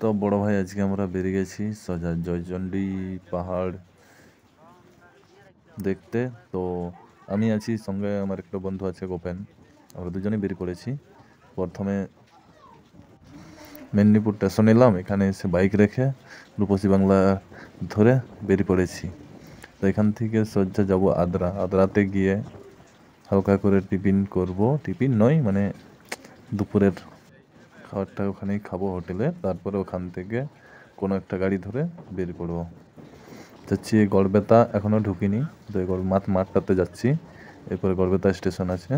তো বড় ভাই আজকে আমরা বেরিয়ে গেছি সোজা জয়চণ্ডী পাহাড় দেখতে। তো আমি আছি, সঙ্গে আমার একটা বন্ধু আছে গোপেন। আমরা দুজনেই বেরিয়ে পড়েছি। প্রথমে মেদিনীপুর স্টেশন এলাম, এখানে এসে বাইক রেখে রূপসী বাংলা ধরে বেরিয়ে পড়েছি। তো এখান থেকে সোজা যাব আদ্রা। আদ্রাতে গিয়ে হালকা করে টিফিন করব, টিফিন নয় মানে দুপুরের খাবারটা ওখানেই খাবো হোটেলে। তারপরে ওখান থেকে কোনো একটা গাড়ি ধরে বেরিয়ে পড়বো। যাচ্ছি গড়বেতা, এখনও ঢুকিনি, তো এই মাঠটাতে যাচ্ছি। এরপরে গড়বেতা স্টেশন আছে।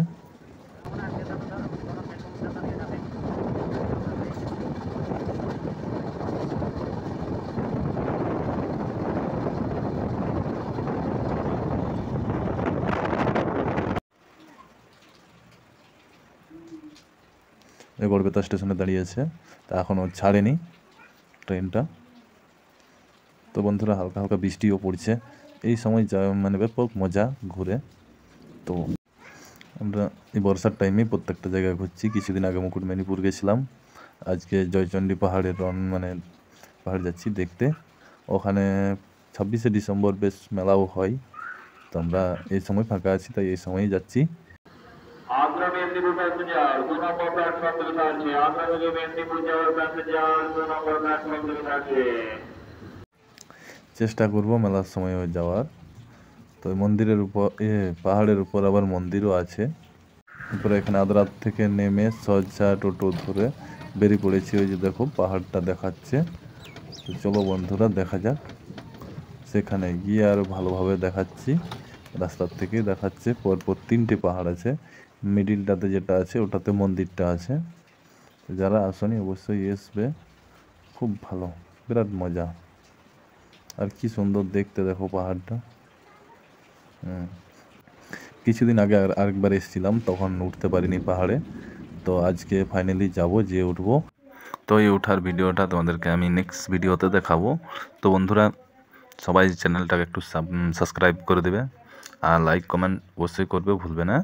এই গড়বেতা স্টেশনে দাঁড়িয়েছে, তা এখনও ছাড়েনি ট্রেনটা। তো বন্ধুরা, হালকা হালকা বৃষ্টিও পড়ছে এই সময়, যা মানে ব্যাপক মজা ঘুরে। তো আমরা এই বর্ষার টাইমে প্রত্যেকটা জায়গায় ঘুরছি। কিছুদিন আগে মুকুটমণিপুর গেছিলাম, আজকে জয়চণ্ডী পাহাড়ের পাহাড় যাচ্ছি দেখতে। ওখানে 26শে ডিসেম্বর বেশ মেলাও হয়। তো আমরা এই সময় ফাঁকা আছি, তাই এই সময়ই যাচ্ছি। Agra Medinipur passenger 2 number platform থেকে আছে। आगरा থেকে মেদিনীপুর যাওয়ার প্যাসেঞ্জার 2 নম্বর প্ল্যাটফর্ম থেকে আছে। চেষ্টা করব মেলার সময় যাওয়ার। তো মন্দিরের উপর পাহাড়ের উপর আবার মন্দিরও আছে। তারপরে এখানে আদ্রা থেকে নেমে সোজা টোটো ধরে বেরিয়ে পড়েছি। ওই যে দেখো পাহাড়টা দেখাচ্ছে। তো চলো বন্ধুরা, দেখা যাক। সেখানে গিয়ে আরও ভালোভাবে দেখাচ্ছি। রাস্তার থেকে দেখাচ্ছে পরপর 3টে পাহাড় আছে, মিডিলটাতে যেটা আছে ওটাতে মন্দিরটা আছে। তো যারা আসনি অবশ্যই আসবে, খুব ভালো, বিরাট মজা। আর কি সুন্দর দেখতে, দেখো পাহাড়টা। কিছুদিন আগে আরেকবার এসেছিলাম, তখন উঠতে পারিনি পাহাড়ে। তো আজকে ফাইনালি যাব, যে উঠবো। তো এই ওঠার ভিডিওটা তোমাদেরকে আমি নেক্সট ভিডিওতে দেখাবো। তো বন্ধুরা, সবাই চ্যানেলটাকে একটু সাবস্ক্রাইব করে দেবে, আর লাইক কমেন্ট অবশ্যই করবে, ভুলবে না।